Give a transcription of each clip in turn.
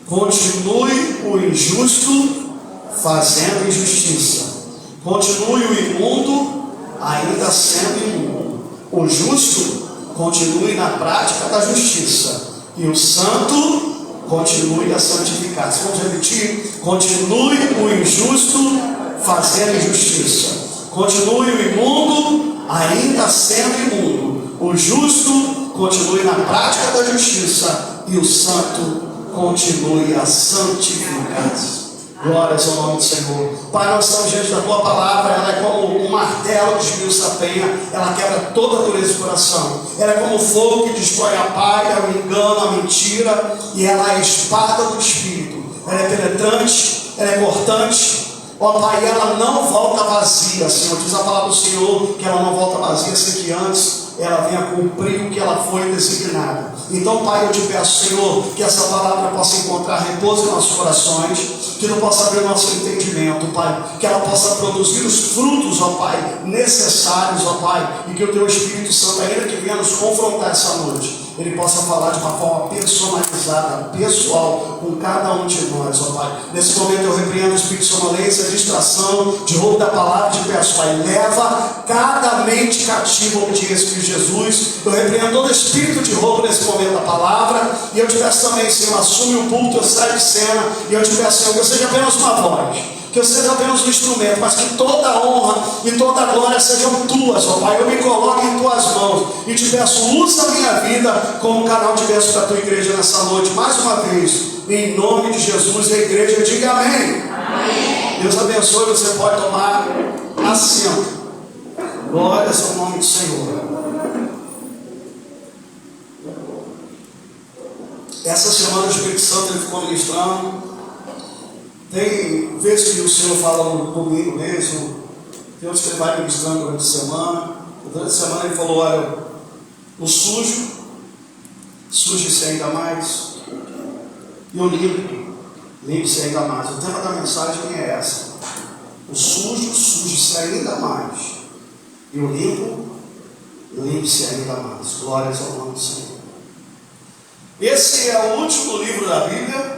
Continue o injusto fazendo injustiça. Continue o imundo ainda sendo imundo. O justo continue na prática da justiça. E o santo continue a santificar-se. Vamos repetir? Continue o injusto fazendo injustiça. Continue o imundo ainda sendo imundo. O justo continue na prática da justiça. E o santo continue a santificar-se. Glórias ao nome do Senhor. Pai, nós estamos diante da Tua palavra. Ela é como um martelo que esmiuça a penha. Ela quebra toda a dureza do coração. Ela é como o fogo que destrói a palha, o engano, a mentira. E ela é a espada do Espírito. Ela é penetrante, ela é cortante. Ó Pai, ela não volta vazia, Senhor. Diz a palavra do Senhor que ela não volta vazia sem que antes ela venha cumprir o que ela foi designada. Então, Pai, eu te peço, Senhor, que essa palavra possa encontrar repouso em nossos corações, que não possa abrir o nosso entendimento, Pai, que ela possa produzir os frutos, ó Pai, necessários, ó Pai, e que o Teu Espírito Santo, ainda que venha nos confrontar essa noite, ele possa falar de uma forma personalizada, pessoal, com cada um de nós, ó Pai. Nesse momento eu repreendo o espírito de sonolência, distração, de roubo da palavra, te peço, Pai, leva cada mente cativa à obediência de Jesus. Eu repreendo todo espírito de roubo nesse momento da palavra, e eu te peço também, Senhor, assume o púlpito, sai de cena, e eu te peço, Senhor, que eu seja apenas uma voz, que eu seja apenas um instrumento, mas que toda a honra e toda a glória sejam tuas, ó Pai. Eu me coloco em tuas mãos e te peço, usa a minha vida como canal de bênção para a tua igreja nessa noite, mais uma vez, em nome de Jesus. E a igreja diga amém. Amém. Deus abençoe, você pode tomar assento. Glórias ao nome do Senhor. Essa semana o Espírito Santo ele ficou ministrando. Tem vezes que o Senhor fala no domingo mesmo, tem outros que ele vai ministrando durante a semana. Durante a semana ele falou, olha, o sujo, suje-se ainda mais, e o limpo, limpe-se ainda mais. O tema da mensagem é essa: o sujo, suje-se ainda mais, e o limpo, limpe-se ainda mais. Glórias ao nome do Senhor. Esse é o último livro da Bíblia.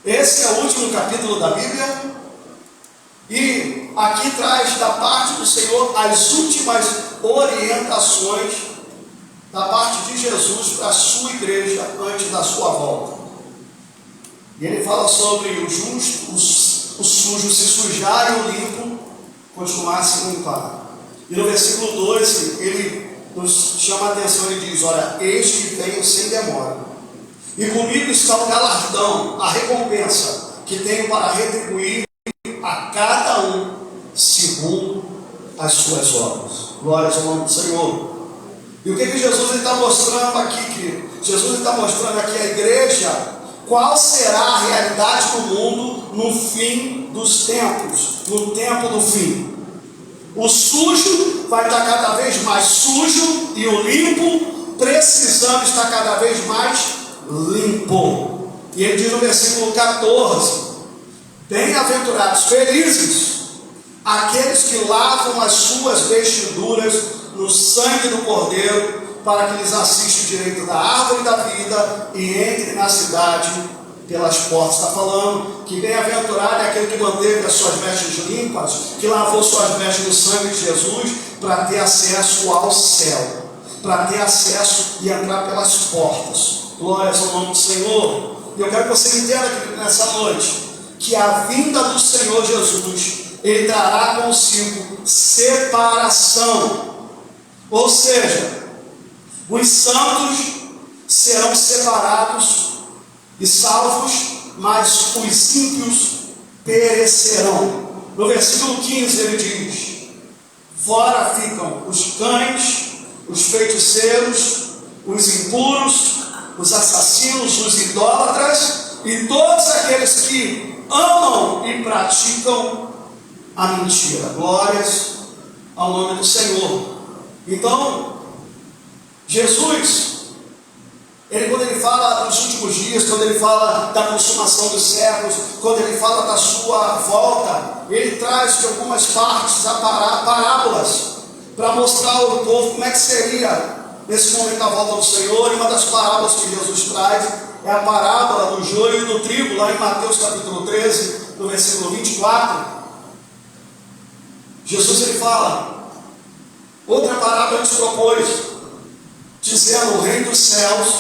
Esse é o último capítulo da Bíblia, e aqui traz da parte do Senhor as últimas orientações da parte de Jesus para a sua igreja antes da sua volta. E ele fala sobre o justo, o sujo se sujar e o limpo continuar a se limpar. E no versículo 12 ele nos chama a atenção e diz, olha, eis que venho sem demora. E comigo está o galardão, a recompensa que tenho para retribuir a cada um segundo as suas obras. Glórias ao nome do Senhor. E o que Jesus está mostrando aqui, querido? Jesus está mostrando aqui à igreja qual será a realidade do mundo no fim dos tempos, no tempo do fim. O sujo vai estar cada vez mais sujo e o limpo precisando estar cada vez mais limpo. E ele diz no versículo 14: bem-aventurados, felizes aqueles que lavam as suas vestiduras no sangue do Cordeiro, para que lhes assista o direito da árvore da vida e entre na cidade pelas portas. Está falando que bem-aventurado é aquele que manteve as suas vestes limpas, que lavou suas vestes no sangue de Jesus, para ter acesso ao céu, para ter acesso e entrar pelas portas. Glórias ao nome do Senhor. E eu quero que você entenda aqui nessa noite que a vinda do Senhor Jesus, ele trará consigo separação. Ou seja, os santos serão separados e salvos, mas os ímpios perecerão. No versículo 15 ele diz: fora ficam os cães, os feiticeiros, os impuros, os assassinos, os idólatras e todos aqueles que amam e praticam a mentira. Glórias ao nome do Senhor. Então, Jesus, quando ele fala dos últimos dias, quando ele fala da consumação dos séculos, quando ele fala da sua volta, ele traz de algumas partes parábolas para mostrar ao povo como é que seria nesse momento a volta do Senhor. E uma das parábolas que Jesus traz é a parábola do joio e do trigo, lá em Mateus capítulo 13, no versículo 24. Jesus ele fala, outra parábola ele propôs, dizendo: o reino dos céus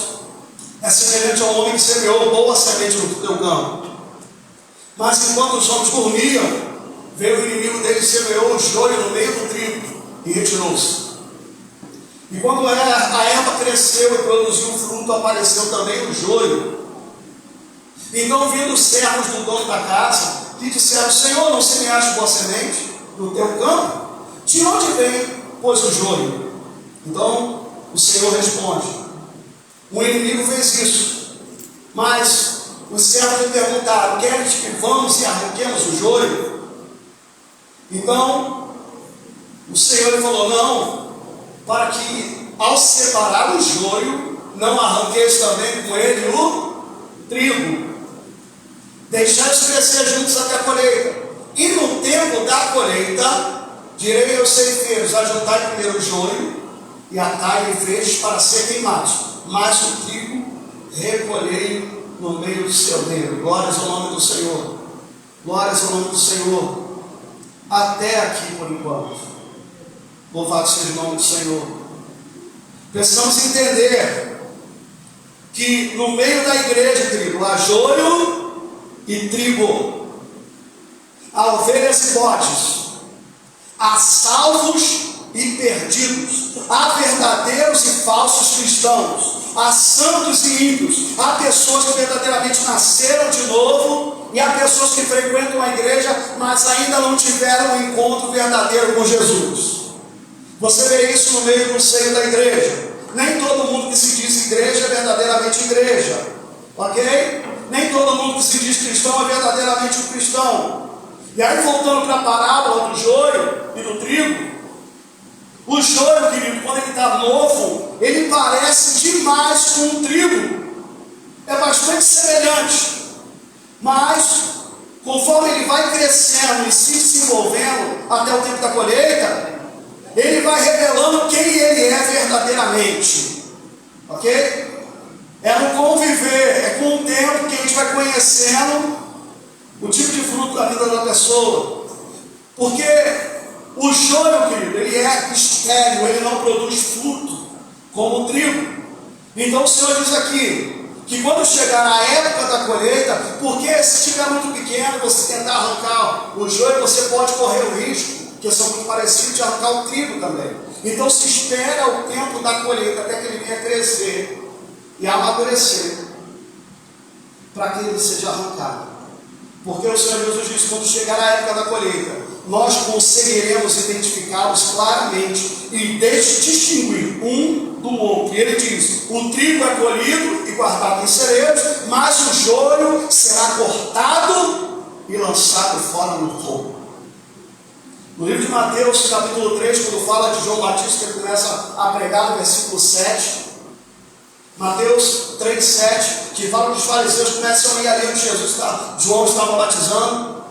é semelhante ao homem que semeou boa semente no teu campo. Mas enquanto os homens dormiam, veio o inimigo dele e semeou o joio no meio do trigo e retirou-se. E quando a erva cresceu e produziu fruto, apareceu também o joio. Então, vindo os servos do dono da casa, lhe disseram: Senhor, não semeaste boa semente no teu campo? De onde vem, pois, o joio? Então, o Senhor responde: o inimigo fez isso. Mas os servos lhe perguntaram: queres que vamos e arranquemos o joio? Então, o Senhor lhe falou: não, para que ao separar o joio, não arranqueis também com ele o trigo. Deixai-os crescer juntos até a colheita. E no tempo da colheita, direi aos ceifeiros: ajuntai primeiro o joio e atai em feixes para ser queimados, mas o trigo recolhei no meio do celeiro. Glórias ao nome do Senhor. Glórias ao nome do Senhor. Até aqui por enquanto. Louvado seja o nome do Senhor. Precisamos entender que no meio da igreja, querido, há joio e trigo, há ovelhas e bodes, há salvos e perdidos, há verdadeiros e falsos cristãos, há santos e ímpios, há pessoas que verdadeiramente nasceram de novo e há pessoas que frequentam a igreja, mas ainda não tiveram um encontro verdadeiro com Jesus. Você vê isso no meio do seio da igreja. Nem todo mundo que se diz igreja é verdadeiramente igreja, ok? Nem todo mundo que se diz cristão é verdadeiramente um cristão. E aí, voltando para a parábola do joio e do trigo, o joio, querido, quando ele está novo, ele parece demais com o trigo, é bastante semelhante, mas conforme ele vai crescendo e se desenvolvendo até o tempo da colheita, ele vai revelando quem ele é verdadeiramente, ok? É no conviver, é com o tempo que a gente vai conhecendo o tipo de fruto da vida da pessoa, porque o joio, querido, ele é estéril, ele não produz fruto como o trigo. Então o Senhor diz aqui que quando chegar a época da colheita, porque se estiver muito pequeno, você tentar arrancar o joio, você pode correr o risco, que são muito parecidos, de arrancar o trigo também. Então se espera o tempo da colheita até que ele venha crescer e amadurecer, para que ele seja arrancado. Porque o Senhor Jesus diz: quando chegar a época da colheita, nós conseguiremos identificá-los claramente e distinguir um do outro. E ele diz: o trigo é colhido e guardado em celeiros, mas o joio será cortado e lançado fora no fogo. No livro de Mateus, capítulo 3, quando fala de João Batista, ele começa a pregar no versículo 7. Mateus 3,7, que fala que os fariseus começam a ir ali onde João estava batizando.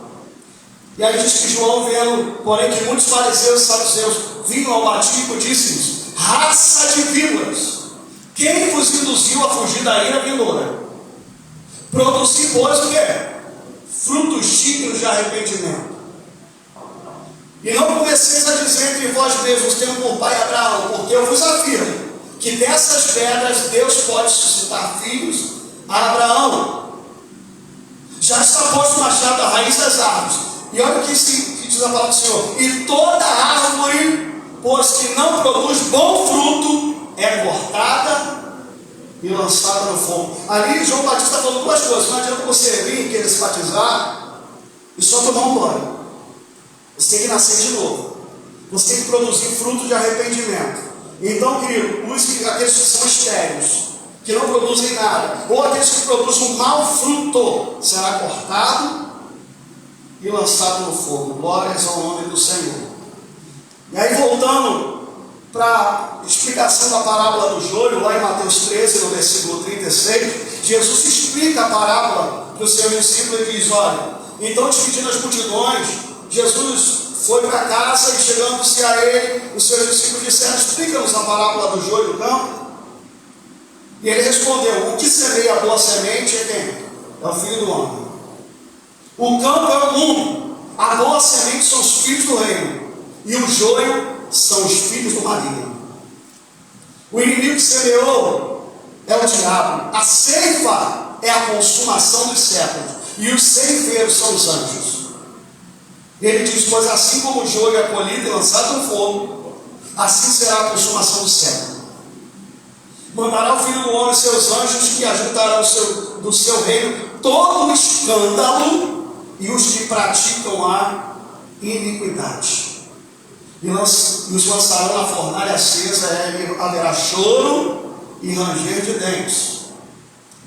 E aí diz que João, vendo, porém, que muitos fariseus e saduceus vinham ao batismo, disse-lhes: raça de víboras, quem vos induziu a fugir da ira vindoura? Produzi, pois, o quê? Frutos dignos de arrependimento. E não comeceis a dizer entre vós mesmos: tenho por pai Abraão, porque eu vos afirmo que dessas pedras Deus pode suscitar filhos a Abraão. Já está posto o machado à raiz das árvores. E olha o que diz a palavra do Senhor: e toda árvore, pois que não produz bom fruto, é cortada e lançada no fogo. Ali João Batista está falando duas coisas. Não adianta você vir e querer se batizar e só tomar um banho. Você tem que nascer de novo. Você tem que produzir fruto de arrependimento. Então, querido, use aqueles que são estéreis, que não produzem nada, ou aqueles que produzem um mau fruto, será cortado e lançado no fogo. Glórias ao nome do Senhor. E aí, voltando para a explicação da parábola do joio, lá em Mateus 13, no versículo 36, Jesus explica a parábola para o seu discípulo e diz: olha, então, dividindo as multidões, Jesus foi para casa e, chegando-se a ele, os seus discípulos disseram: explica-nos a parábola do joio do campo. E ele respondeu: o que semeia a boa semente é quem? É o Filho do Homem. O campo é o mundo, a boa semente são os filhos do reino, e o joio são os filhos do maligno. O inimigo que semeou é o diabo, a ceifa é a consumação dos séculos, e os ceifeiros são os anjos. Ele diz: pois assim como o joio é colhido e lançado no fogo, assim será a consumação do século. Mandará o Filho do Homem seus anjos, que ajuntarão do seu reino todo o escândalo e os que praticam a iniquidade. E os lançarão na fornalha acesa, e haverá choro e ranger de dentes.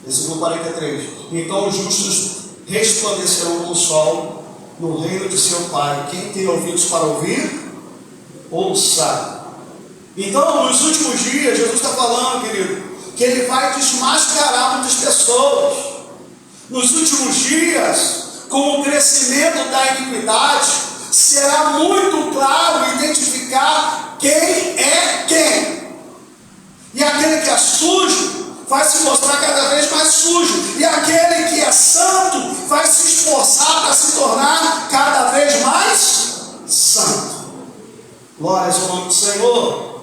Versículo 43. Então os justos resplandecerão como o sol no reino de seu Pai. Quem tem ouvidos para ouvir, ouça. Então, nos últimos dias, Jesus está falando, querido, que Ele vai desmascarar muitas pessoas. Nos últimos dias, com o crescimento da iniquidade, será muito claro identificar quem é quem. E aquele que é sujo vai se mostrar cada vez mais sujo, e aquele que é santo vai se esforçar para se tornar cada vez mais santo. Glórias ao nome do Senhor.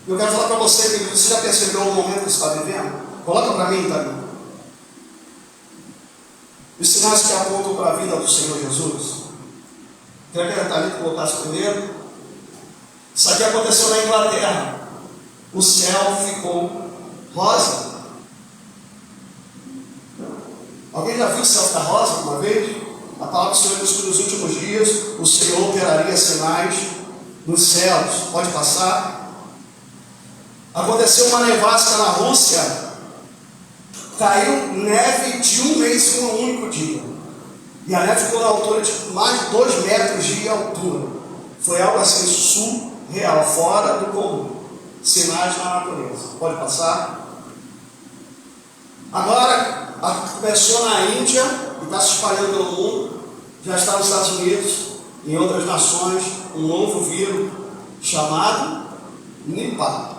Eu quero falar para você, querido, você já percebeu o momento que você está vivendo? Coloca para mim, Tânia. Os sinais que apontam para a vida do Senhor Jesus. Queria que a Thalita colocasse primeiro. Isso aqui aconteceu na Inglaterra. O céu ficou rosa. Alguém já viu o céu ficar rosa alguma vez? A palavra do Senhor diz que nos últimos dias o Senhor operaria sinais nos céus. Pode passar. Aconteceu uma nevasca na Rússia. Caiu neve de um mês em um único dia. E a neve ficou na altura de mais de 2 metros de altura. Foi algo assim surreal, fora do comum. Sinais na natureza. Pode passar. Agora, começou na Índia e está se espalhando pelo mundo. Já está nos Estados Unidos, em outras nações, um novo vírus chamado Nipah.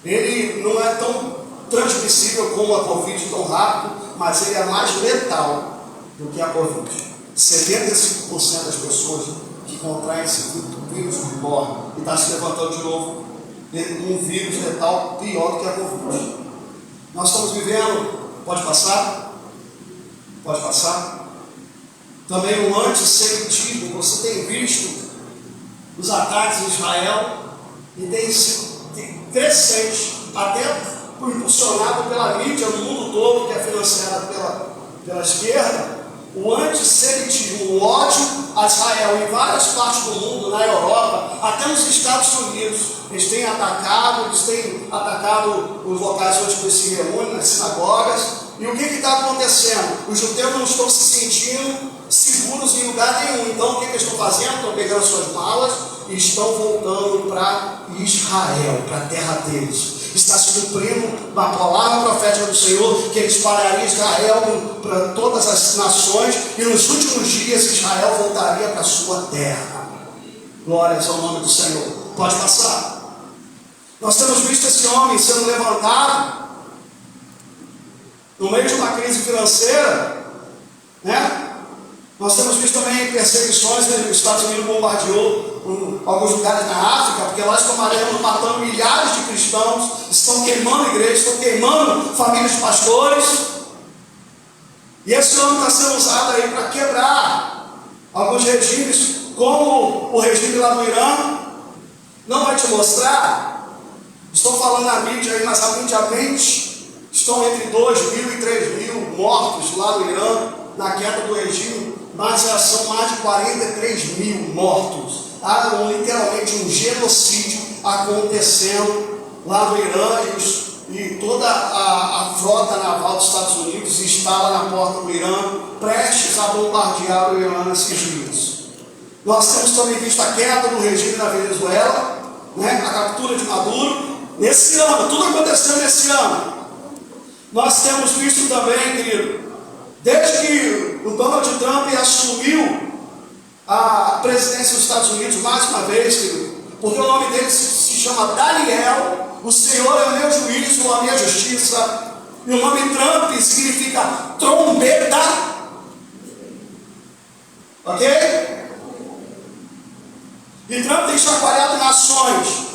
Ele não é tão transmissível como a Covid, tão rápido, mas ele é mais letal do que a Covid. 75% das pessoas que contraem esse vírus morrem. E está se levantando de novo um vírus letal pior do que a Covid. Nós estamos vivendo, pode passar? Pode passar? Também o antissemitismo. Você tem visto os ataques em Israel e tem sido crescente, até impulsionado pela mídia no mundo todo, que é financiada pela esquerda. O antissemitismo, o ódio a Israel em várias partes do mundo, na Europa, até nos Estados Unidos, eles têm atacado os locais onde se reúnem, nas sinagogas. E o que está acontecendo? Os judeus não estão se sentindo seguros em lugar nenhum. Então o que eles estão fazendo? Estão pegando suas malas e estão voltando para Israel, para a terra deles. Está se cumprindo a palavra profética do Senhor, que ele espalharia Israel para todas as nações, e nos últimos dias Israel voltaria para a sua terra. Glórias ao nome do Senhor. Pode passar. Nós temos visto esse homem sendo levantado no meio de uma crise financeira, né? Nós temos visto também perseguições, né? Os Estados Unidos bombardeou alguns lugares na África, porque lá estão matando milhares de cristãos, estão queimando igrejas, estão queimando famílias de pastores. E esse homem está sendo usado aí para quebrar alguns regimes, como o regime lá no Irã. Não vai te mostrar? Estou falando na mídia aí, mas a mídia mente. Estão entre 2.000 e 3.000 mortos lá no Irã, na queda do regime, mas já são mais de 43.000 mortos. Há literalmente um genocídio acontecendo lá no Irã, e toda a frota naval dos Estados Unidos está lá na porta do Irã, prestes a bombardear o Irã nesses dias. Nós temos também visto a queda do regime na Venezuela, né? A captura de Maduro, nesse ano, tudo aconteceu nesse ano. Nós temos visto também, querido, desde que o Donald Trump assumiu a presidência dos Estados Unidos, mais uma vez, querido, porque o nome dele se chama Daniel, o Senhor é o meu juízo, a minha justiça. E o nome Trump significa trombeta. Ok? E Trump tem chacoalhado nações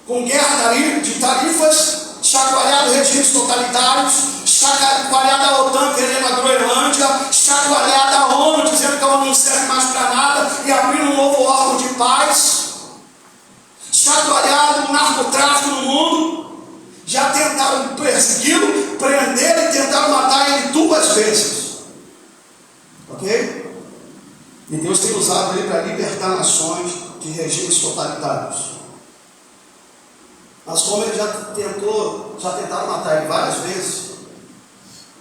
com guerra de tarifas, chacoalhado regimes totalitários, chacoalhado a OTAN querendo a Groenlândia, chacoalhado a ONU dizendo que a ONU não serve mais para nada e abrindo um novo órgão de paz, chacoalhado o narcotráfico no mundo. Já tentaram persegui-lo, prendê-lo e tentaram matar ele 2 vezes. Ok? E Deus tem usado ele para libertar nações de regimes totalitários. Mas como ele já tentaram matar ele várias vezes,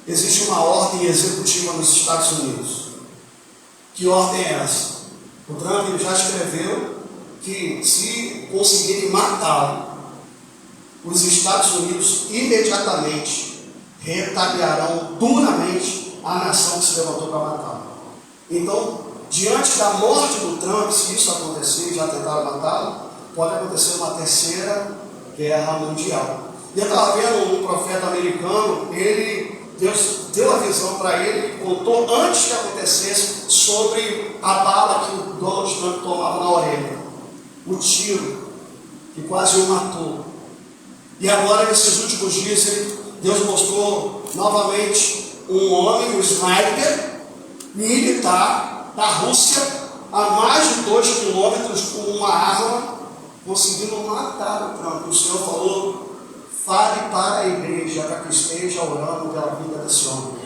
existe uma ordem executiva nos Estados Unidos. Que ordem é essa? O Trump já escreveu que se conseguirem matá-lo, os Estados Unidos imediatamente retaliarão duramente a nação que se levantou para matá-lo. Então, diante da morte do Trump, se isso acontecer, já tentaram matá-lo, pode acontecer uma 3ª guerra mundial. E eu estava vendo um profeta americano, Deus deu a visão para ele, contou antes que acontecesse sobre a bala que o Donald Trump tomava na orelha, o tiro que quase o matou. E agora, nesses últimos dias, Deus mostrou novamente um homem, um sniper militar da Rússia, a mais de 2 quilômetros, com uma arma, conseguindo matar o Trump. O Senhor falou: fale para a igreja para que esteja orando pela vida desse homem.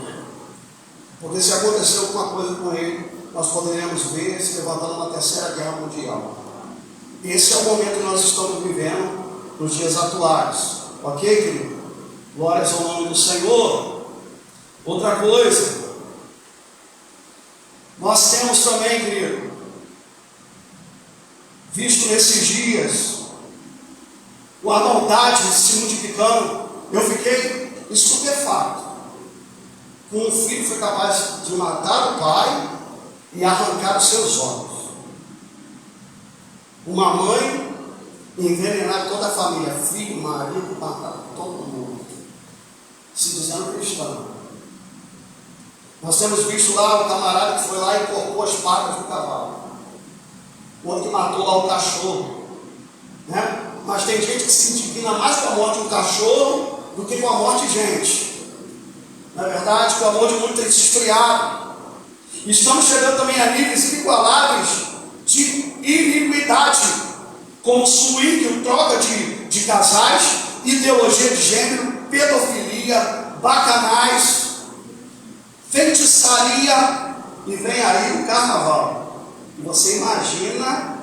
Porque se acontecer alguma coisa com ele, nós poderemos ver se levantando uma 3ª guerra mundial. Esse é o momento que nós estamos vivendo nos dias atuais. Ok, querido? Glórias ao nome do Senhor. Outra coisa, nós temos também, querido, visto nesses dias a maldade se multiplicando. Eu fiquei estupefato. Um filho foi capaz de matar o pai e arrancar os seus olhos. Uma mãe envenenar toda a família, filho, marido, matar todo mundo, se dizendo cristão. Nós temos visto lá o camarada que foi lá e cortou as patas do cavalo, o outro que matou lá o cachorro, né? Mas tem gente que se indigna mais com a morte de um cachorro do que com a morte de gente. Na verdade, que o amor de mundo tem se esfriado. Estamos chegando também a níveis inigualáveis de iniquidade, como swing, troca de casais, ideologia de gênero, pedofilia, bacanais, feitiçaria, e vem aí o carnaval. E você imagina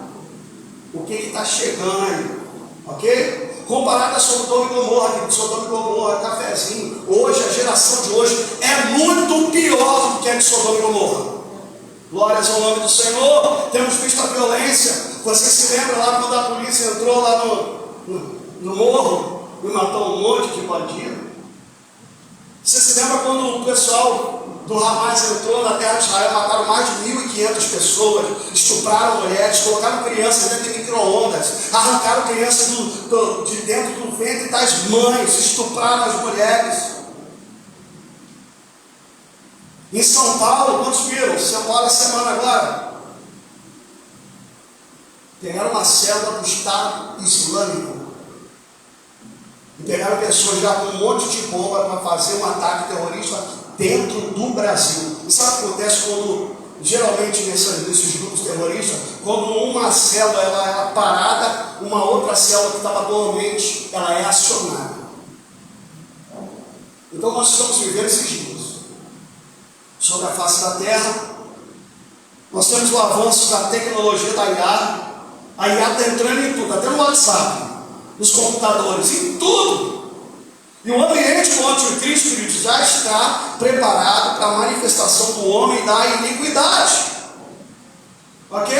o que está chegando aí, ok? Comparado a Sodoma e Gomorra, que Sodoma e Gomorra, cafezinho, hoje, a geração de hoje é muito pior do que a de Sodoma e Gomorra. Glórias ao nome do Senhor. Temos visto a violência. Você se lembra lá quando a polícia entrou lá no morro e matou um monte de bandido? Você se lembra quando o pessoal do Hamas entrou na terra de Israel, mataram mais de 1.500 pessoas, estupraram mulheres, colocaram crianças dentro de micro-ondas, arrancaram crianças de dentro do ventre das mães, estupraram as mulheres. Em São Paulo, quantos viram? São Paulo, essa semana agora, pegaram uma célula do Estado Islâmico e pegaram pessoas já com um monte de bomba para fazer um ataque terrorista dentro do Brasil. E sabe o que acontece quando, geralmente nesses grupos terroristas, quando uma célula ela é parada, uma outra célula que estava dormente, ela é acionada. Então nós estamos vivendo esses dias sobre a face da terra. Nós temos o avanço da tecnologia da IA. A IA está entrando em tudo, até no WhatsApp, nos computadores, em tudo. E o ambiente do anticristo, queridos, já está preparado para a manifestação do homem da iniquidade. Ok?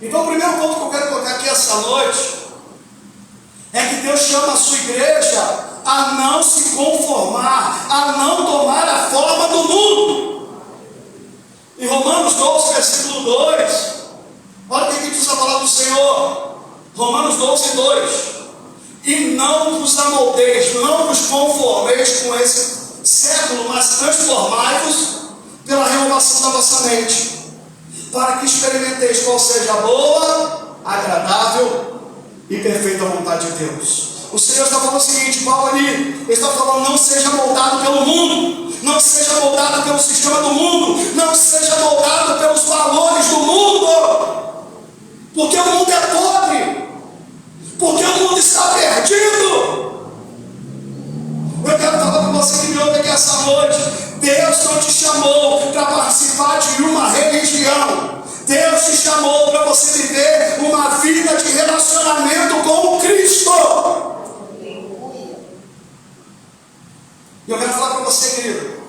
Então o primeiro ponto que eu quero colocar aqui essa noite é que Deus chama a sua igreja a não se conformar, a não tomar a forma do mundo. Em Romanos 12, versículo 2, olha o que diz a palavra do Senhor: 12:2. E não vos amoldeis, não vos conformeis com esse século, mas transformai-vos pela renovação da vossa mente, para que experimenteis qual seja a boa, agradável e perfeita vontade de Deus. O Senhor está falando o seguinte, Paulo ali, ele está falando, não seja moldado pelo mundo, não seja moldado pelo sistema do mundo, não seja moldado pelos valores do mundo, porque o mundo é pobre, porque o mundo está perdido. Eu quero falar para você que me ouve aqui essa noite, Deus não te chamou para participar de uma religião. Deus te chamou para você viver uma vida de relacionamento com o Cristo. E eu quero falar para você, querido,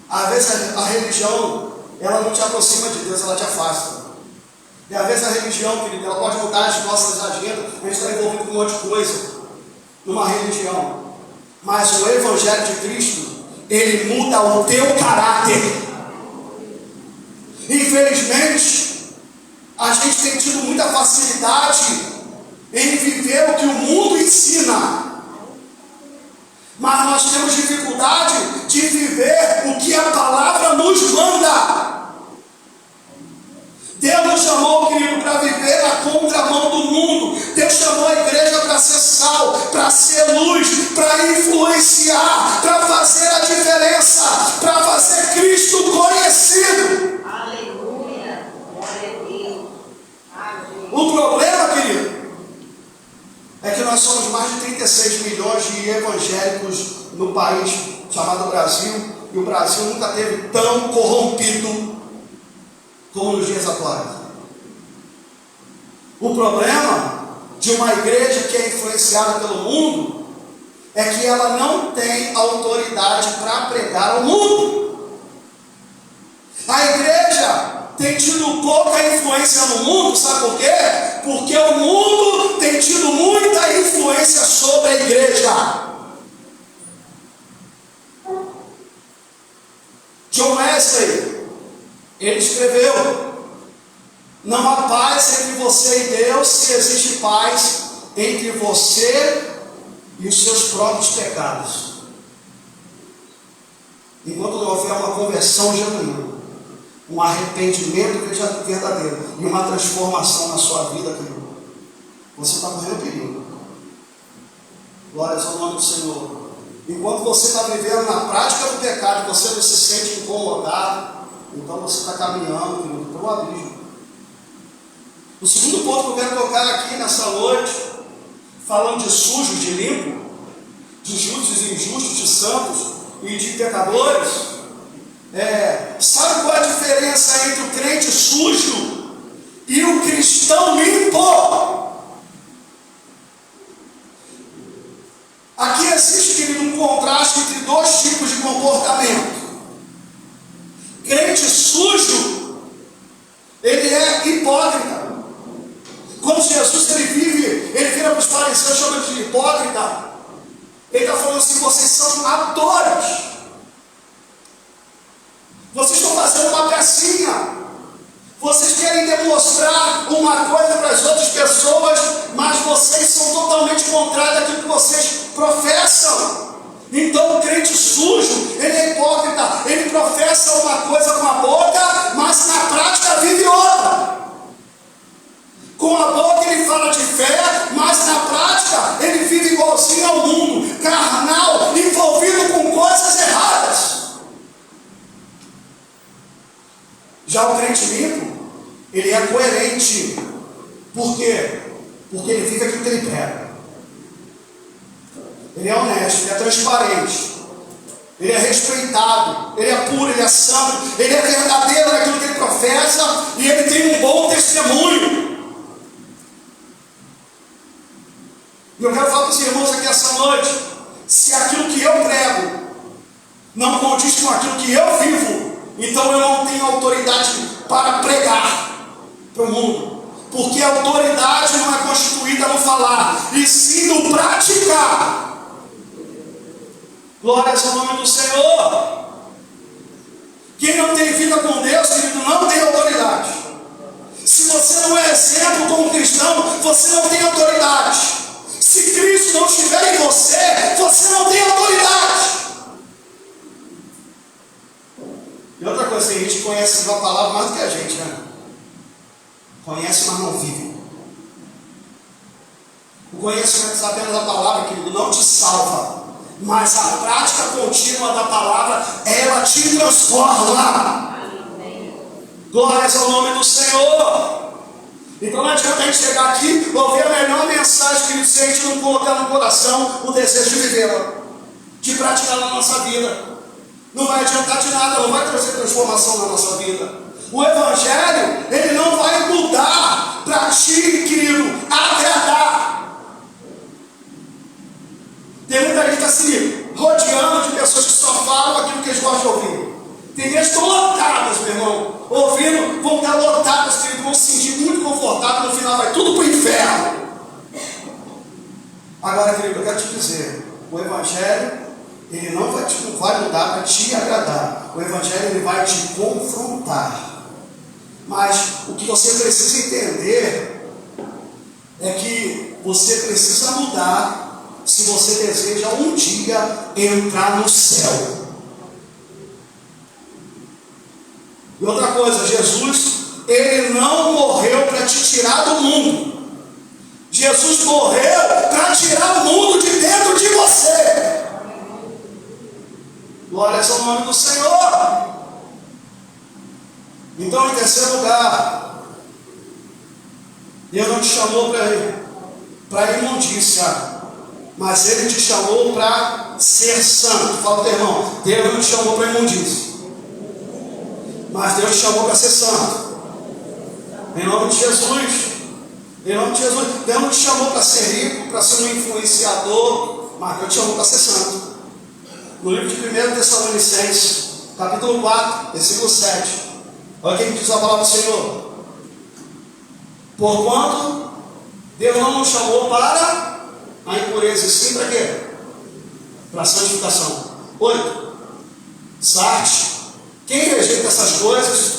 às vezes a religião, ela não te aproxima de Deus, ela te afasta. E às vezes a religião, querido, ela pode mudar as nossas agendas, a gente está envolvido com um monte de coisa numa religião. Mas o Evangelho de Cristo, ele muda o teu caráter. Infelizmente, a gente tem tido muita facilidade em viver o que o mundo ensina, mas nós temos dificuldade de viver o que a palavra nos manda. Deus nos chamou, querido, para viver na contramão do mundo. Deus chamou a igreja para ser sal, para ser luz, para influenciar, para fazer a diferença, para fazer Cristo conhecido. Aleluia. Aleluia. O problema, querido, é que nós somos mais de 36 milhões de evangélicos no país chamado Brasil, e o Brasil nunca teve tão corrompido como nos dias atuais. O problema de uma igreja que é influenciada pelo mundo é que ela não tem autoridade para pregar ao mundo. A igreja tem tido pouca influência no mundo, sabe por quê? Porque o mundo tem tido muita influência sobre a igreja. John Wesley, ele escreveu: não há paz entre você e Deus se existe paz entre você e os seus próprios pecados. Enquanto não houver uma conversão genuína, um arrependimento verdadeiro e uma transformação na sua vida, querido, você está correndo perigo. Glórias ao nome do Senhor. Enquanto você está vivendo na prática do pecado, você não se sente incomodado, então você está caminhando, querido, para o abismo. O segundo ponto que eu quero tocar aqui nessa noite, falando de sujo, de limpo, de justos e injustos, de santos e de pecadores, sabe qual é a diferença entre o crente sujo e o cristão limpo? Aqui existe, querido, um contraste entre dois tipos de comportamento. Crente sujo, ele é hipócrita. Quando Jesus ele vira para os fariseus, chama de hipócrita. Ele está falando assim: vocês são atores. Vocês estão fazendo uma pecinha. Vocês querem demonstrar uma coisa para as outras pessoas, mas vocês são totalmente contrários àquilo que vocês professam. Então o crente sujo, ele é hipócrita. Ele professa uma coisa com a boca, mas na prática vive outra. Com a boca ele fala de fé, mas na prática ele vive igualzinho ao mundo, carnal, envolvido com coisas erradas. Já o crente limpo, ele é coerente. Por quê? Porque ele vive aquilo que ele prega. Ele é honesto, ele é transparente, ele é respeitado, ele é puro, ele é santo, ele é verdadeiro naquilo que ele professa e ele tem um bom testemunho. E eu quero falar para os irmãos aqui essa noite: se aquilo que eu prego não condiz com aquilo que eu vivo, então eu não tenho autoridade para pregar para o mundo. Porque a autoridade não é constituída no falar, e sim no praticar. Glórias ao nome do Senhor. Quem não tem vida com Deus, querido, não tem autoridade. Se você não é exemplo como cristão, você não tem autoridade. Se Cristo não estiver em você, você não tem autoridade. E outra coisa, tem gente que conhece a palavra mais do que a gente, né? Conhece, mas não vive. O conhecimento apenas da palavra, querido, não te salva. Mas a prática contínua da palavra, ela te transforma. Glórias ao nome do Senhor. Então não adianta a gente chegar aqui e ouvir a melhor mensagem, querido, se a gente não colocar no coração o desejo de vivê-la, de praticar na nossa vida. Não vai adiantar de nada, não vai trazer transformação na nossa vida. O Evangelho, ele não vai mudar para ti, querido, agradar. Tem muita gente assim, rodeando de pessoas que só falam aquilo que eles gostam de ouvir. Tem igrejas que estão lotadas, meu irmão, ouvindo, vão estar lotadas, querido, vão se sentir muito confortáveis, no final vai tudo para o inferno. Agora, querido, eu quero te dizer, o Evangelho, ele não vai mudar para te agradar. O Evangelho, ele vai te confrontar. Mas o que você precisa entender é que você precisa mudar se você deseja um dia entrar no céu. E outra coisa, Jesus, ele não morreu para te tirar do mundo. Jesus morreu para tirar o mundo de dentro de você. Glória ao nome do Senhor. Então, em terceiro lugar, Deus não te chamou para imundícia, mas Ele te chamou para ser santo. Fala para o teu irmão, Deus não te chamou para imundícia, mas Deus te chamou para ser santo. Em nome de Jesus. Em nome de Jesus. Deus não te chamou para ser rico, para ser um influenciador, mas Deus te chamou para ser santo. No livro de 1 Tessalonicenses, capítulo 4, versículo 7. Olha o que diz a palavra do Senhor. Porquanto Deus não nos chamou para a impureza, sim para quê? Para a santificação. 8. Sarte. Quem rejeita essas coisas,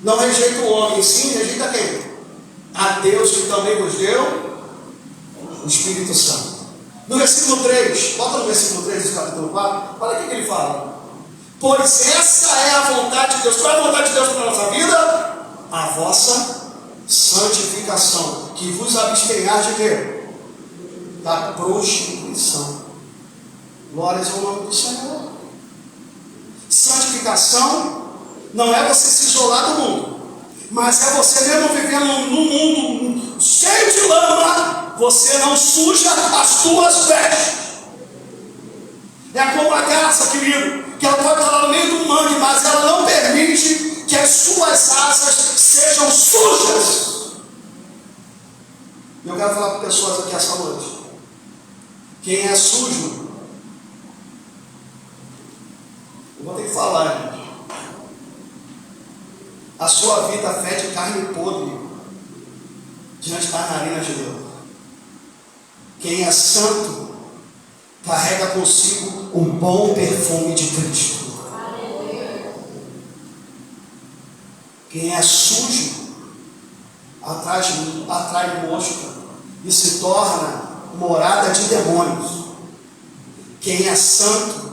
não rejeita o homem, sim rejeita quem? A Deus, que também nos deu o Espírito Santo. No versículo 3, volta no versículo 3 do capítulo 4, olha o que ele fala. Pois essa é a vontade de Deus. Qual é a vontade de Deus para a nossa vida? A vossa santificação, que vos abstenhar de quê? Da prostituição. Glórias ao nome do Senhor. Santificação não é você se isolar do mundo, mas é você mesmo vivendo num mundo cheio de lama, você não suja as tuas vestes. É como a garça, querido, que ela pode estar lá no meio do mangue, mas ela não permite que as suas asas sejam sujas. Eu quero falar para pessoas aqui essa noite. Quem é sujo, eu vou ter que falar, gente. A sua vida fede carne podre diante da narina de Deus. Quem é santo carrega consigo um bom perfume de Cristo. Quem é sujo atrai mosca e se torna morada de demônios. Quem é santo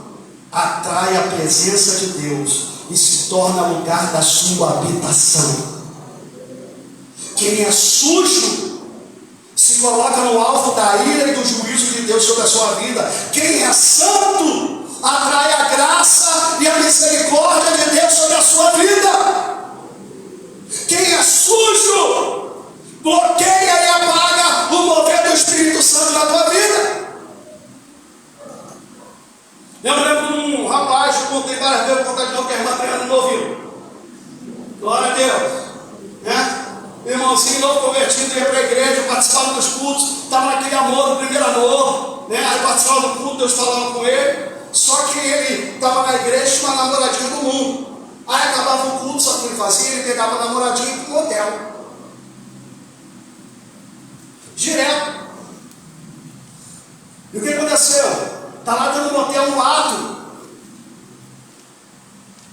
atrai a presença de Deus e se torna lugar da sua habitação. Quem é sujo se coloca no alvo da ira e do juízo de Deus sobre a sua vida. Quem é santo atrai a graça e a misericórdia de Deus sobre a sua vida. Quem é sujo bloqueia e apaga o mover do Espírito Santo na tua vida. Eu lembro de um rapaz, eu contei várias vezes, vou contar de novo, que a irmã treinando no ouvido. Glória a Deus. Né? Irmãozinho novo convertido, ia para a igreja, participava dos cultos, estava naquele amor, no primeiro amor, né? Aí participava do culto, Deus falava com ele. Só que ele estava na igreja e tinha uma namoradinha do mundo. Aí acabava o culto, só que ele fazia, ele pegava a namoradinha e ia para um hotel. Direto. E o que aconteceu? Está lá dentro do hotel um ato.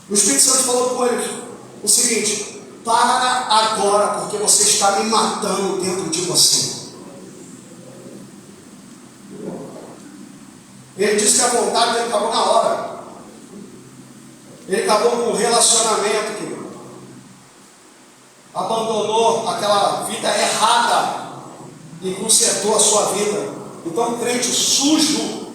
O Espírito Santo falou com ele o seguinte: para agora, porque você está me matando dentro de você. Ele disse que a vontade dele acabou na hora. Ele acabou com o relacionamento, querido. Abandonou aquela vida errada e consertou a sua vida. Então, crente sujo,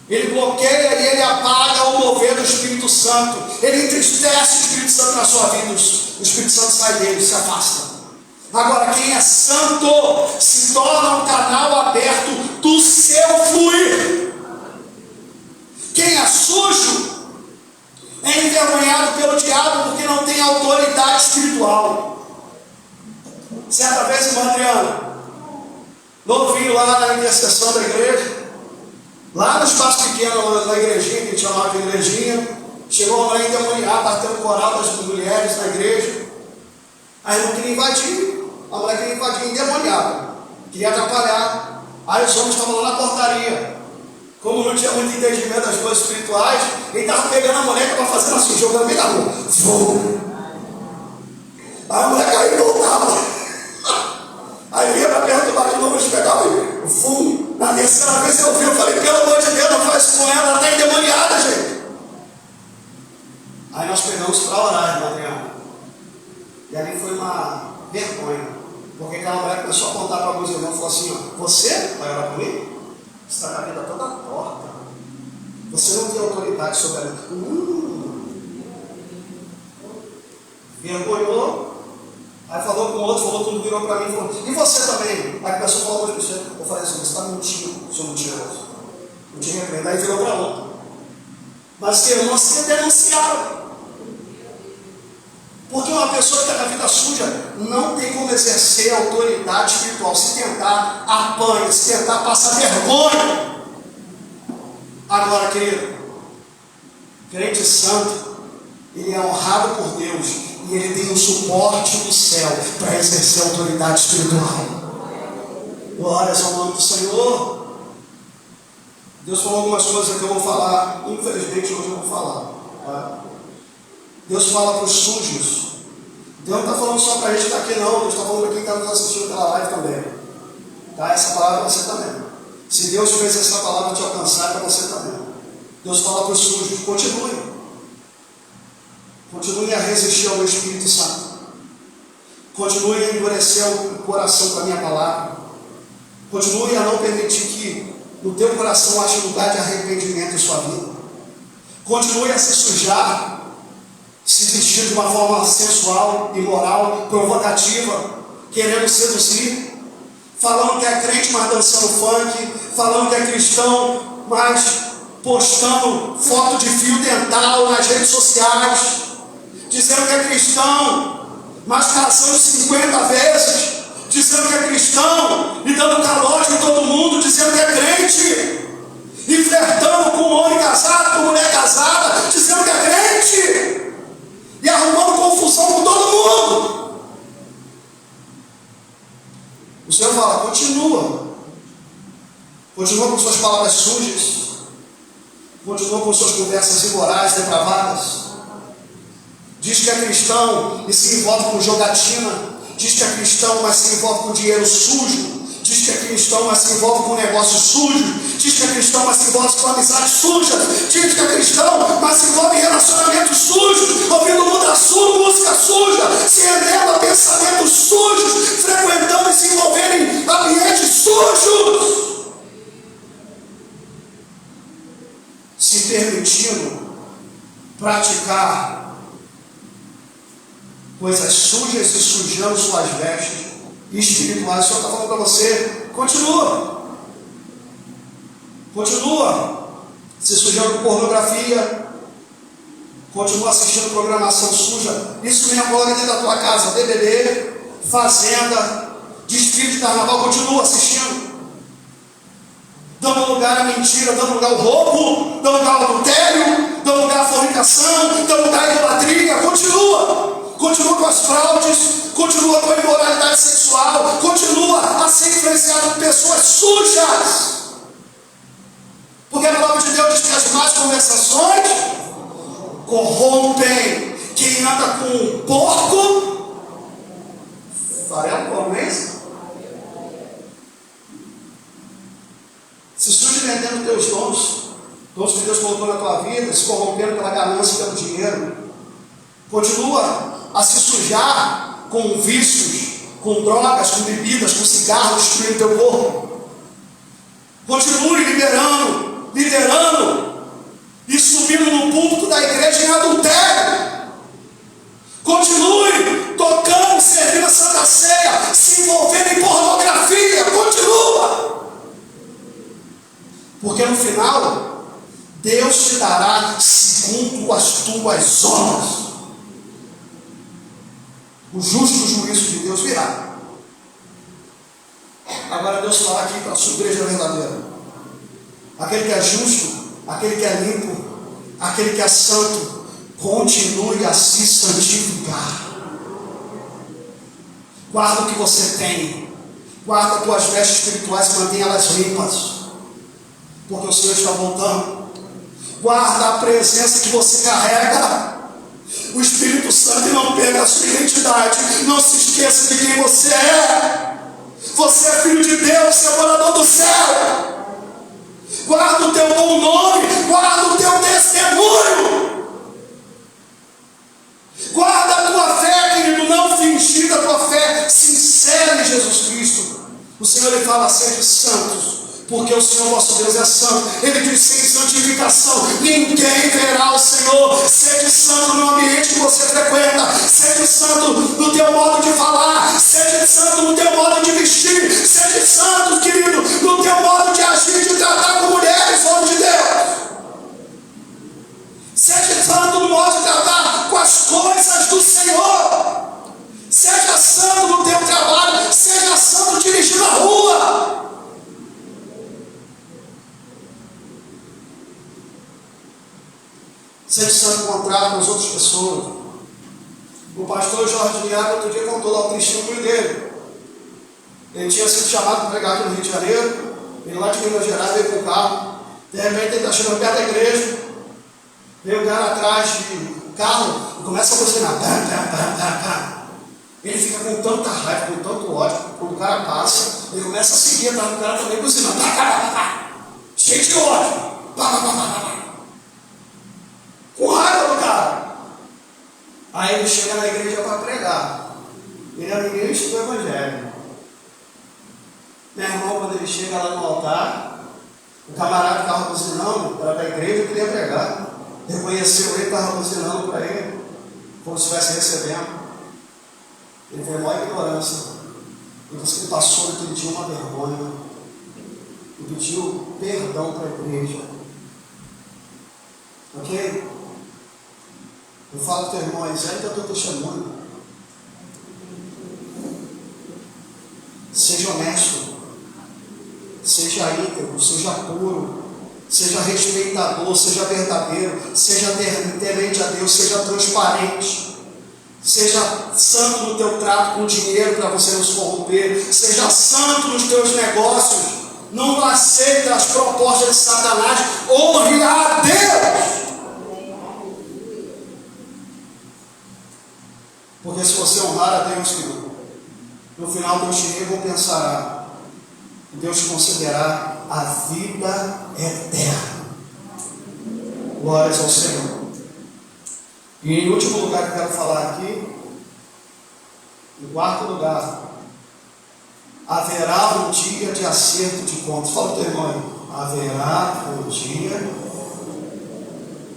ele bloqueia e ele apaga o mover do Espírito Santo. Ele entristece o Espírito Santo na sua vida. O Espírito Santo sai dele, se afasta. Agora, quem é santo se torna um canal aberto do seu fluir. Quem é sujo é envergonhado pelo diabo porque não tem autoridade espiritual. Certa vez, irmã Adriana, novinho lá na intercessão da igreja, lá no espaço pequeno, na igrejinha, que a gente chamava de igrejinha, chegou uma mulher endemoniada, bateu o coral das mulheres na igreja. Aí não queria invadir, a mulher queria invadir endemoniada, queria atrapalhar. Aí os homens estavam lá na portaria. Como não tinha muito entendimento das coisas espirituais, ele estava pegando a mulher que estava fazendo assim, jogando meio da rua. Aí a mulher caiu e voltava. Aí ia para perturbar de novo, eles pegavam e na terceira vez eu vi, eu falei, pelo amor de Deus, não faz isso com ela, ela está endemoniada, gente. Aí nós pegamos para orar, irmã Adriana. E ali foi uma vergonha, porque aquela mulher começou a apontar para alguns irmãos e falou assim, ó, você vai orar comigo? Você está com a vida toda torta. Você não tem autoridade sobre ela. Vergonhou. Aí falou com o outro, falou tudo, virou para mim e falou, e você também? Aí a pessoa falou para você. Eu falei assim, você está mentindo, seu mentiroso. Não tinha repreendo. Aí virou para outro. Mas que irmãos se denunciaram. Porque uma pessoa que está com a vida suja não tem como exercer autoridade espiritual. Se tentar, apanha. Se tentar, passa vergonha. Agora, querido, crente santo, ele é honrado por Deus e ele tem o suporte do céu para exercer autoridade espiritual. Glórias ao nome do Senhor. Deus falou algumas coisas que eu vou falar. Infelizmente, hoje eu vou falar. Tá? Deus fala para os sujos. Deus não está falando só para a gente que está aqui, não. Deus está falando para quem está nos assistindo pela live também. Tá? Essa palavra é para você também. Se Deus fez essa palavra te alcançar, é para você também. Deus fala para os sujos, continue. Continue a resistir ao meu Espírito Santo. Continue a endurecer o coração com a minha palavra. Continue a não permitir que no teu coração ache lugar de arrependimento em sua vida. Continue a se sujar, se vestir de uma forma sensual, imoral, provocativa, querendo seduzir, falando que é crente, mas dançando funk, falando que é cristão, mas postando foto de fio dental nas redes sociais, dizendo que é cristão, mas casando 50 vezes, dizendo que é cristão e dando calote em todo mundo, dizendo que é crente, e flertando com homem casado, com mulher casada, dizendo que é crente. E arrumando confusão com todo mundo. O Senhor fala, continua. Continua com suas palavras sujas. Continua com suas conversas imorais, depravadas. Diz que é cristão e se envolve com jogatina. Diz que é cristão, mas se envolve com dinheiro sujo. Diz que é cristão, mas se envolve com negócio sujo. Diz que é cristão, mas se envolve com amizade suja. Diz que é cristão, mas se envolve em relacionamentos sujos, ouvindo música suja, se rendendo a pensamentos sujos, frequentando e se envolvendo em ambientes sujos, se permitindo praticar coisas sujas e sujando suas vestes espirituais. O Senhor está falando para você, continua se sujando com pornografia, continua assistindo programação suja. Isso mesmo, coloca dentro da tua casa, BBB, fazenda, desfile de carnaval, continua assistindo, dando lugar à mentira, dando lugar ao roubo, dando lugar ao adultério, dando lugar à fornicação, dando lugar à idolatria. Continua com as fraudes, continua com a imoralidade sexual, continua a ser influenciado por pessoas sujas. Porque a palavra de Deus diz que as más conversações corrompem, Quem anda com um porco, farelo como esse? Se submetendo teus dons que Deus colocou na tua vida, se corrompendo pela ganância e pelo dinheiro, continua a se sujar com vícios, com drogas, com bebidas, com cigarros, destruindo teu corpo. Continue liderando e subindo no púlpito da igreja em adultério. Continue tocando, servindo a Santa Ceia, se envolvendo em pornografia. Continua. Porque no final, Deus te dará segundo as tuas obras. O justo juízo de Deus virá. Agora Deus fala aqui para a sua igreja verdadeira. Aquele que é justo, aquele que é limpo, aquele que é santo, continue a se santificar. Guarda o que você tem. Guarda as tuas vestes espirituais, mantenha elas limpas. Porque o Senhor está voltando. Guarda a presença que você carrega. O Espírito Santo não pega a sua identidade. Não se esqueça de quem você é. Você é filho de Deus, você é morador do céu. Guarda o teu bom nome, guarda o teu testemunho. Guarda a tua fé, querido, não fingida, a tua fé sincera em Jesus Cristo. O Senhor ele fala: sede santos, porque o Senhor nosso Deus é santo. Ele diz: sem santificação ninguém verá o Senhor. Sede santo no ambiente que você frequenta. Sede santo no teu modo de falar. Sede santo no teu modo de vestir. Sede santo, querido, no teu modo de agir, de tratar com mulheres, homem de Deus. Seja santo no modo de tratar com as coisas do Senhor. Seja santo no teu trabalho. Seja santo dirigindo a rua. Seja santo no contrato com as outras pessoas. O pastor Jorge Niaga outro dia contou lá o testemunho dele. Ele tinha sido chamado para pregar aqui no Rio de Janeiro. Ele lá de Minas Gerais veio com o carro. De repente ele está chegando perto da igreja. Veio o cara atrás do carro e começa a buzinar. Ele fica com tanta raiva, com tanto ódio. Quando o cara passa, ele começa a seguir atrás do cara também buzinando. Cheio de ódio. Com raiva do cara. Aí ele chega na igreja para pregar. Ele é ministro do Evangelho. Meu irmão, quando ele chega lá no altar, o camarada estava buzinando para a igreja, queria pregar. Reconheceu ele, estava buzinando para ele, como se estivesse recebendo. Ele foi maior ignorância. Ele disse que ele passou naquele dia uma vergonha. E pediu perdão para a igreja. Ok? Eu falo para o teu irmão, Isé, que é o teu testemunho. Seja honesto. Seja íntegro, seja puro. Seja respeitador, seja verdadeiro, seja temente a Deus, seja transparente, seja santo no teu trato com o dinheiro para você não se corromper, seja santo nos teus negócios, não aceita as propostas de Satanás, honre a Deus. Porque se você honrar a Deus, querido, no final Deus te recompensará, Deus te concederá a vida eterna. Glórias ao Senhor. E em último lugar que eu quero falar aqui, em quarto lugar, haverá um dia de acerto de contas. Fala para o teu irmão aí. Haverá um dia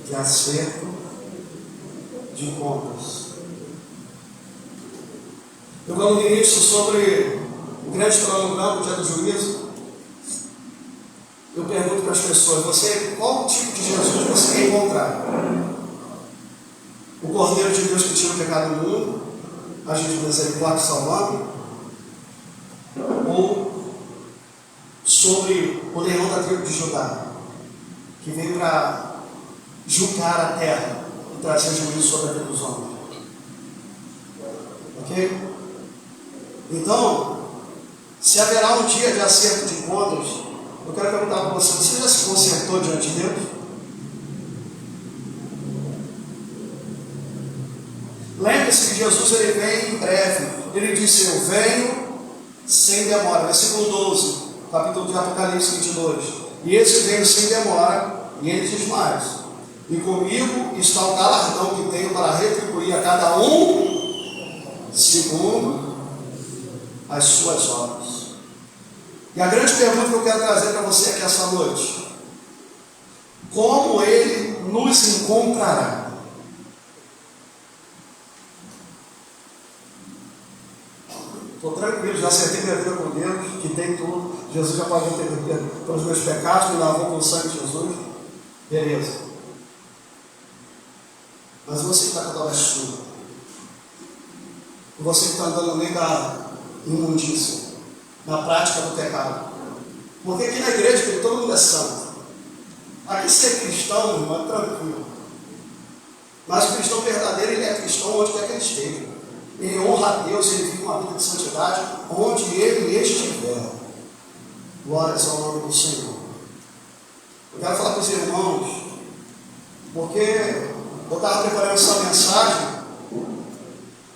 de acerto de contas. Eu quando ministro sobre o grande cronograma do dia do juízo, eu pergunto para as pessoas: você, qual tipo de Jesus você quer encontrar? O Cordeiro de Deus que tira o pecado do mundo, agindo de misericórdia e salvando? Ou sobre o leão da tribo de Judá, que veio para julgar a terra e trazer juízo sobre a vida dos homens? Ok? Então, se haverá um dia de acerto de contas, eu quero perguntar para você: você já se consertou diante de Deus? que Jesus ele vem em breve. Ele disse: eu venho sem demora. Versículo 12, capítulo de Apocalipse 22. E esse veio sem demora, e ele diz mais: e comigo está o galardão que tenho para retribuir a cada um segundo as suas obras. E a grande pergunta que eu quero trazer para você aqui essa noite: como ele nos encontrará? Estou tranquilo, já acertei minha vida com Deus, que tem tudo. Jesus já pagou pelos meus pecados, me lavou com o sangue de Jesus. Beleza. Mas você que está com a tua vestura, você que está andando no meio da imundícia, na prática do pecado. Porque aqui na igreja todo mundo é santo. Aqui ser cristão, irmão, é tranquilo. Mas o cristão verdadeiro, ele é cristão onde quer que ele esteja. Ele honra a Deus, ele vive uma vida de santidade onde ele estiver. Glórias ao nome do Senhor. Eu quero falar com os irmãos, porque eu estava preparando essa mensagem,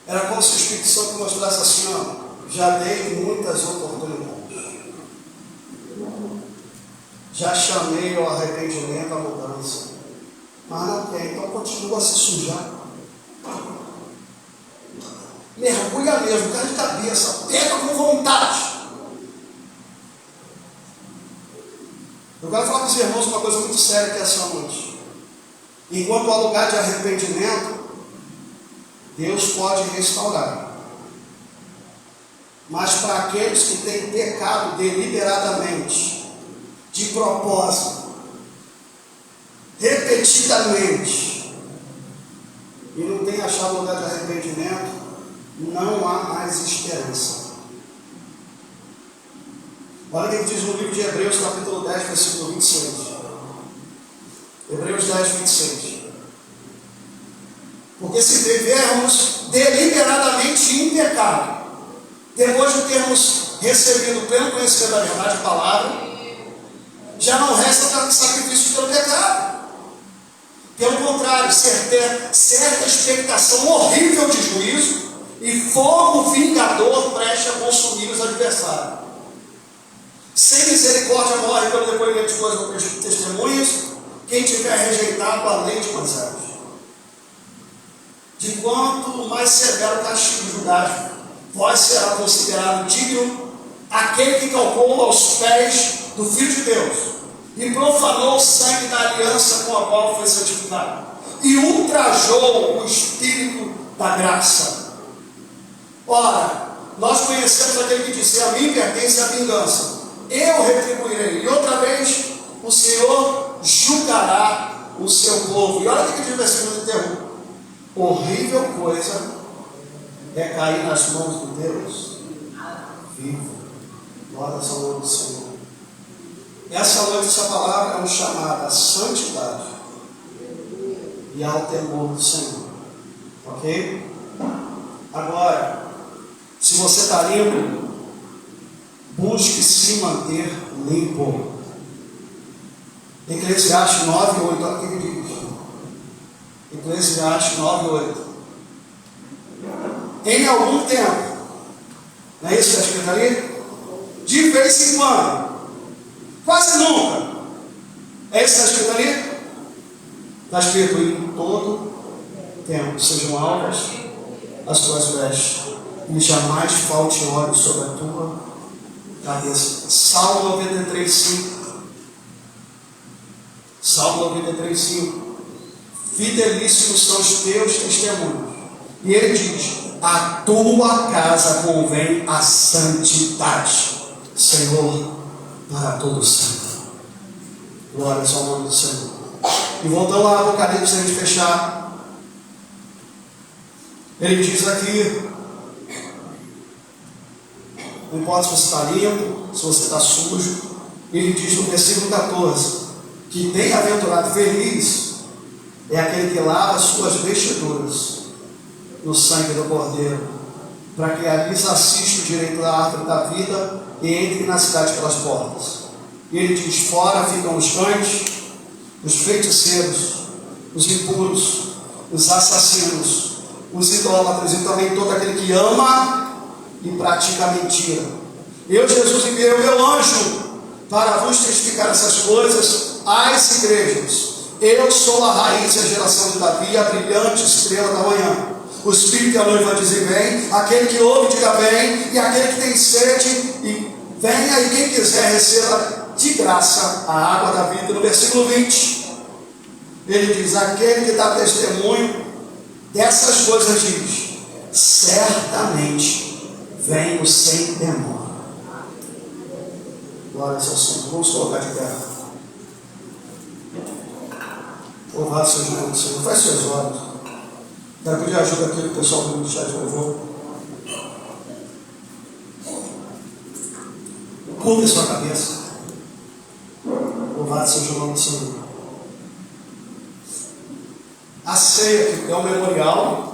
era como se o Espírito Santo mostrasse assim: ó, já dei muitas oportunidades, já chamei ao arrependimento, à mudança, mas não quer, então continua a se sujar. Mergulha mesmo, cai de cabeça, pega com vontade. Eu quero falar com os irmãos uma coisa muito séria que é essa noite. Enquanto há lugar de arrependimento, Deus pode restaurar. Mas para aqueles que têm pecado deliberadamente, de propósito, repetidamente, e não tem achado lugar de arrependimento, não há mais esperança. Olha o que diz no livro de Hebreus, capítulo 10, versículo 26. Hebreus 10, 26. Porque se vivermos deliberadamente em pecado, depois de termos recebido o pleno conhecimento da verdade, a palavra, já não resta sacrifício pelo pecado. Pelo contrário, certa expectação horrível de juízo e fogo vingador preste a consumir os adversários. Sem misericórdia morre pelo depoimento de duas testemunhas quem tiver rejeitado a lei de Moisés. De quanto mais severo o castigo julgado, vós será considerado digno aquele que calcou aos pés do Filho de Deus e profanou o sangue da aliança com a qual foi santificado e ultrajou o Espírito da graça. Ora, nós conhecemos aquele que disse: a mim pertence a vingança, eu retribuirei. E outra vez, o Senhor julgará o seu povo. E olha o que diz o versículo anterior: horrível coisa é cair nas mãos de Deus vivo. Glória ao nome do Senhor. Essa noite, essa palavra é um chamado à santidade e ao temor do Senhor. Ok? Agora, se você está limpo, busque se manter limpo. Eclesiastes 9, 8, olha o que ele diz. Eclesiastes 9, 8. Em algum tempo, não é isso que está escrito ali? De vez em quando, quase nunca. É isso que está escrito ali? Está escrito: em todo tempo sejam alvas as tuas vestes, e jamais falte óleo sobre a tua cabeça. Salmo 93, 5. Salmo 93, 5. Fidelíssimos são os teus testemunhos. E ele diz: a tua casa convém a santidade, Senhor, para todo sempre. Glória ao nome do Senhor. E voltando lá ao Apocalipse, a gente fechar. Ele diz aqui: não importa se você está limpo, se você está sujo. Ele diz no versículo 14: que bem-aventurado, feliz é aquele que lava suas vestiduras no sangue do Cordeiro, para que ali assista o direito da árvore da vida e entre na cidade pelas portas. E ele diz: fora ficam os cães, os feiticeiros, os impuros, os assassinos, os idólatras e também todo aquele que ama e pratica a mentira. Eu, Jesus, enviei o meu anjo para vos testificar essas coisas às igrejas. Eu sou a raiz e a geração de Davi, a brilhante estrela da manhã. O Espírito e a noiva dizem vem, aquele que ouve diga vem, e aquele que tem sede e venha, e quem quiser receba de graça a água da vida. No versículo 20, ele diz, aquele que dá testemunho dessas coisas diz, certamente venho sem demora. Glória ao Senhor. Vamos colocar de terra. Louvado seja o nome do Senhor. Feche seus olhos. Quero pedir ajuda aqui do pessoal do grupo de chat de louvor. Curva sua cabeça. Louvado seja o nome do Senhor. A ceia é um memorial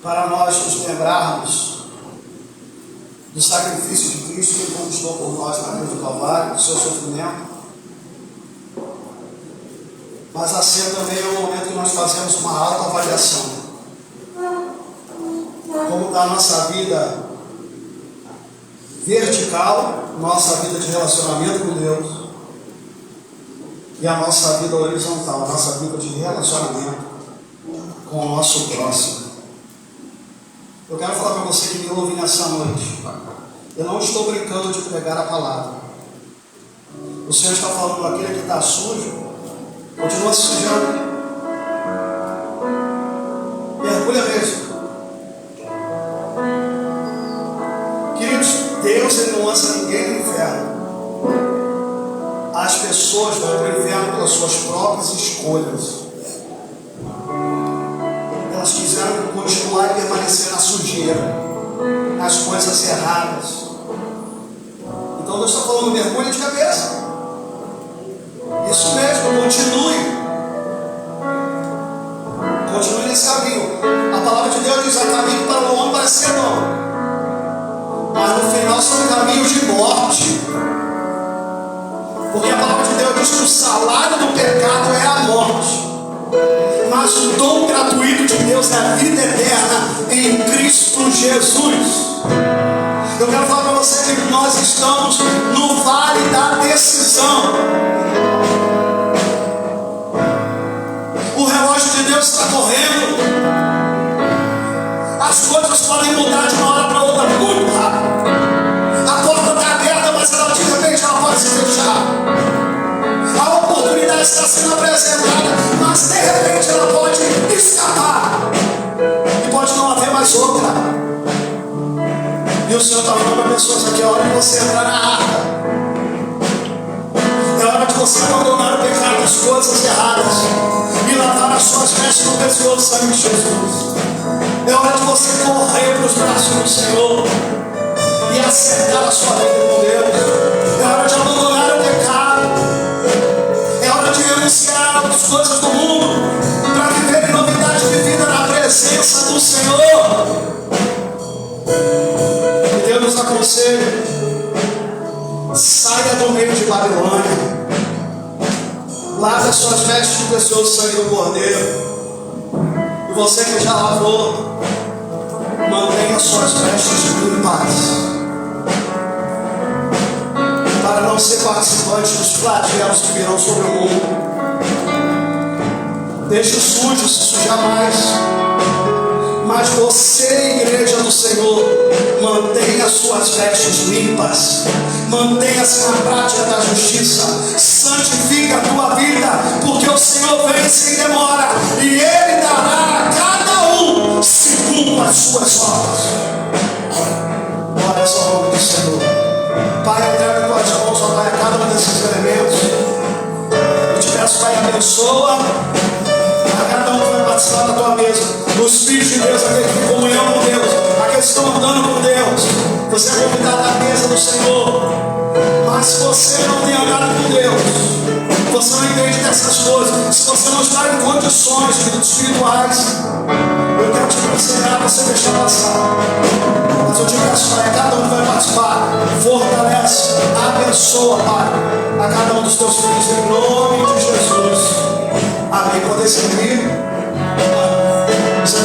para nós nos lembrarmos do sacrifício de Cristo que Ele conquistou por nós na cruz do Calvário, do seu sofrimento. Mas a ceia também é um momento que nós fazemos uma autoavaliação. Como está a nossa vida vertical, nossa vida de relacionamento com Deus, e a nossa vida horizontal, a nossa vida de relacionamento com o nosso próximo. Eu quero falar para você que me ouve nessa noite. Eu não estou brincando de pregar a palavra. O Senhor está falando com aquele que está sujo, continua se sujando. Mergulha mesmo. Queridos, Deus ele não lança ninguém no inferno. As pessoas vão para o inferno pelas suas próprias escolhas. Elas quiseram continuar e permanecer na sujeira, nas coisas erradas. Então Deus está falando, mergulhe de cabeça. Isso mesmo, continue nesse caminho. A palavra de Deus diz: há caminho para o homem parece ser bom, mas no final são caminhos de morte. Porque a palavra de Deus diz que o salário do pecado é a morte, mas o dom gratuito de Deus é a vida eterna em Cristo Jesus. Eu quero falar para você que nós estamos no vale da decisão. O relógio de Deus está correndo. As coisas podem mudar de uma hora para outra muito rápido. A porta está aberta, mas ela de repente ela pode se fechar. A oportunidade está sendo apresentada, mas de repente ela pode escapar. E pode não haver mais outra. E o Senhor está falando para pessoas aqui: é hora de você entrar na arca. É hora de você abandonar o pecado das coisas erradas e lavar as suas vestes no precioso sangue de Jesus. É hora de você correr para os braços do Senhor e acertar a sua vida com Deus. É hora de abandonar o pecado. É hora de renunciar às coisas do mundo para viver em novidade de vida na presença do Senhor. E Deus nos aconselha: saia do meio de Babilônia, lave as suas vestes do precioso sangue do Cordeiro. E você que já lavou, mantenha as suas vestes limpas, para não ser participante dos flagelos que virão sobre o mundo. Deixe o sujo se sujar mais. Mas você, igreja do Senhor, mantenha suas vestes limpas, mantenha-se na prática da justiça, santifica a tua vida, porque o Senhor vem sem demora, e Ele dará a cada um segundo as suas obras. Glória ao nome do Senhor. Pai, entrega tuas mãos, ó Pai, a cada um desses elementos. Eu te peço, Pai, abençoa a cada um que vai participar da tua mesa. Os filhos de Deus, aqueles que têm comunhão com Deus, aqueles que estão andando com Deus. Você é convidado à mesa do Senhor. Mas se você não tem andado com Deus, você não entende dessas coisas, se você não está em condições espirituais, eu quero te aconselhar a você deixar passar. Mas eu te peço, Pai, a cada um que vai participar, fortalece, abençoa, Pai, a cada um dos teus filhos, em nome de Jesus. Amém. Poder servir. Você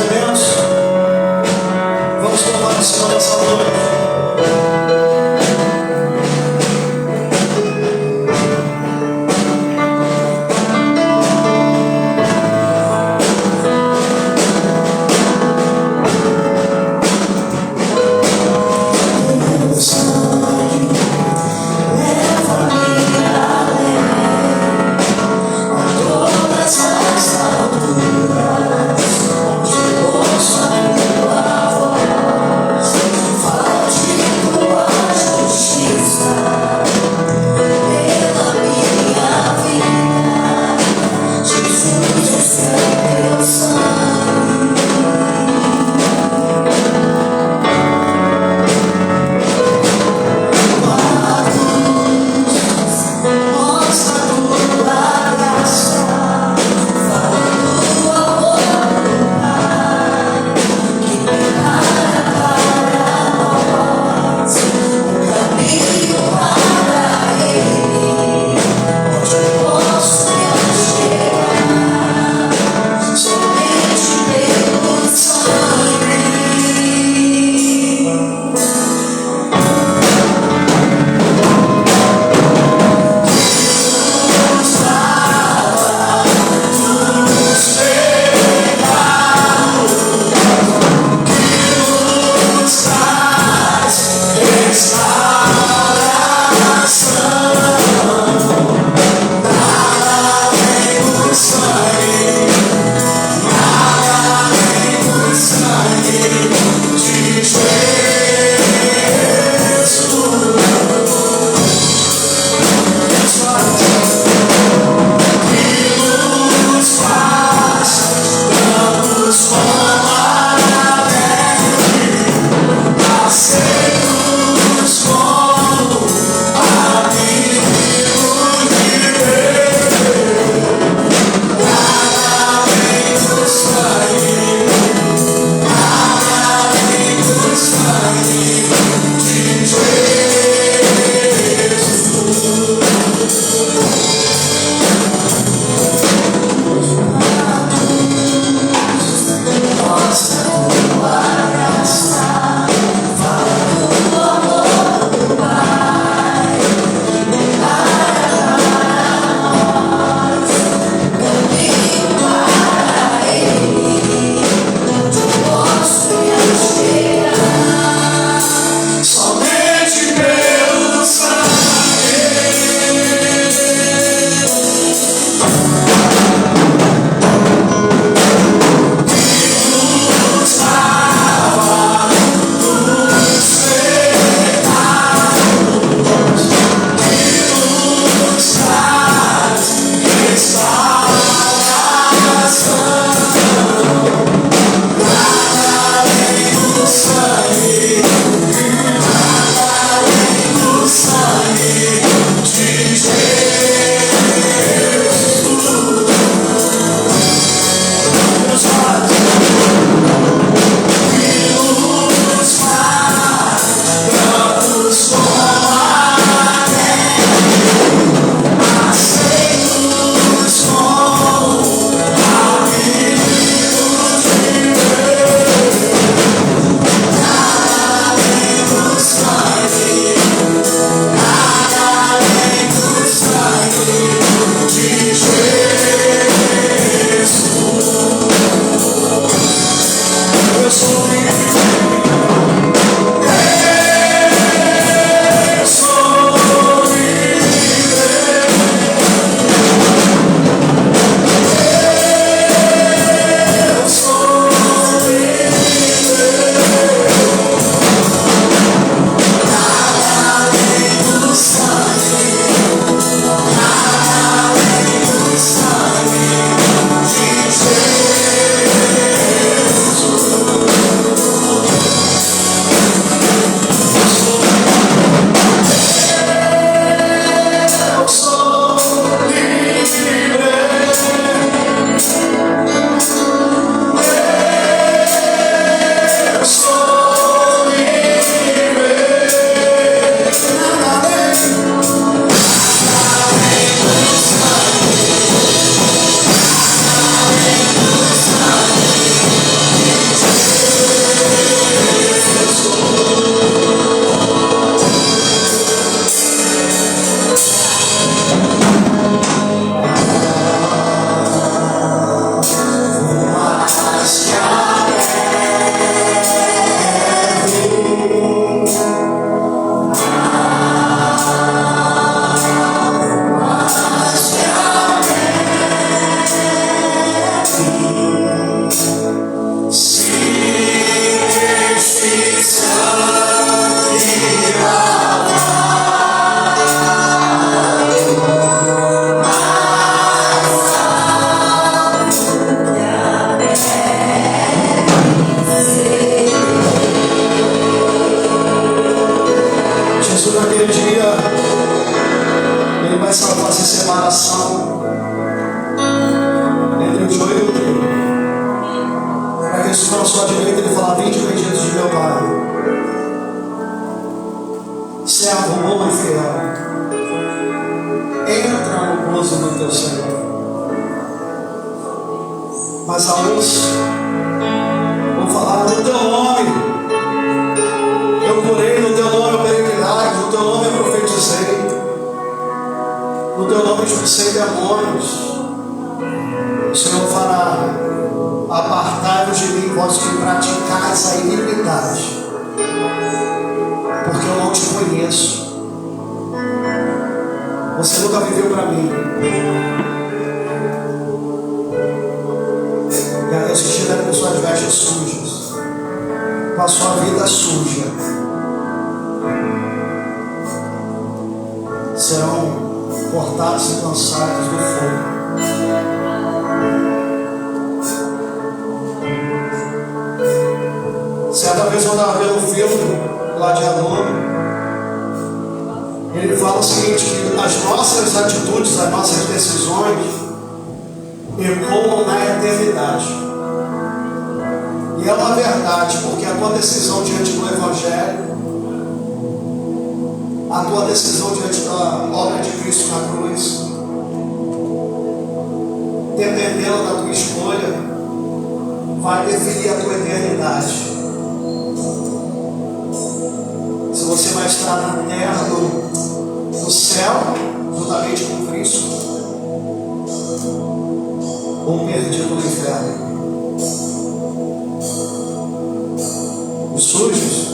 sua direita, ele fala: vinde bendito de meu Pai, servo bom e fiel, entra no gozo do teu Senhor. Mas alguns vão falar: no teu nome eu curei, no teu nome eu peregrinei, no teu nome eu profetizei, no teu nome eu expulsei demônios. O Senhor fará: apartai-vos de mim, vós que praticais a iniquidade, porque eu não te conheço. Você nunca viveu para mim. E até se estiver com suas vestes sujas, com a sua vida suja, serão cortados e lançados do fogo. Certa vez eu estava vendo um filme, Gladiador. Ele fala o seguinte: que as nossas atitudes, as nossas decisões ecoam na eternidade. E é uma verdade, porque a tua decisão diante do Evangelho, a tua decisão diante da obra de Cristo na cruz, dependendo da tua escolha, vai definir a tua eternidade. Se você vai estar na terra, no céu, juntamente com Cristo, ou perdido no inferno. Os sujos,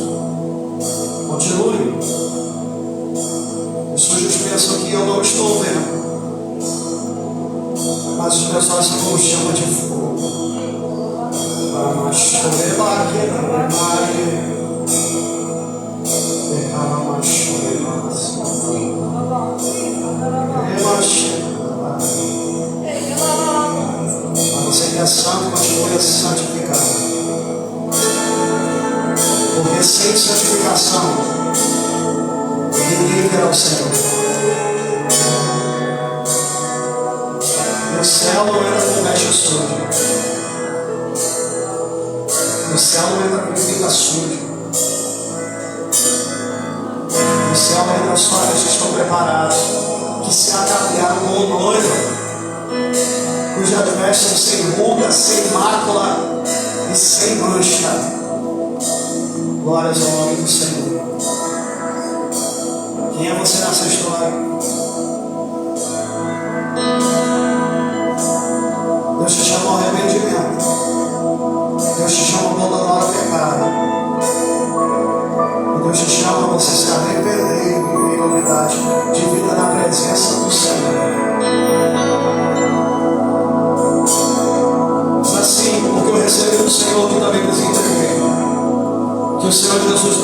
continue. Os sujos pensam que eu não estou vendo, mas os pessoas se como chama de fogo. Para chover lá aqui na imagem. Mas você que é santo, continue a se santificar. Porque sem santificação ninguém verá o Senhor. O céu não entra com veste suja. O céu não entra com vida suja. O céu entra só aqueles que estão preparados, que se ataviaram como noiva, cujas vestes são sem ruga, sem mácula e sem mancha. Glórias ao nome do Senhor. Quem é você nessa história? Deus te chama ao arrependimento. Deus te chama a abandonar o pecado. Deus te chama a você se arrepender e viver em unidade de vida na presença do Senhor. Mas assim, porque eu recebi do Senhor que também nos entregou. Que o Senhor Jesus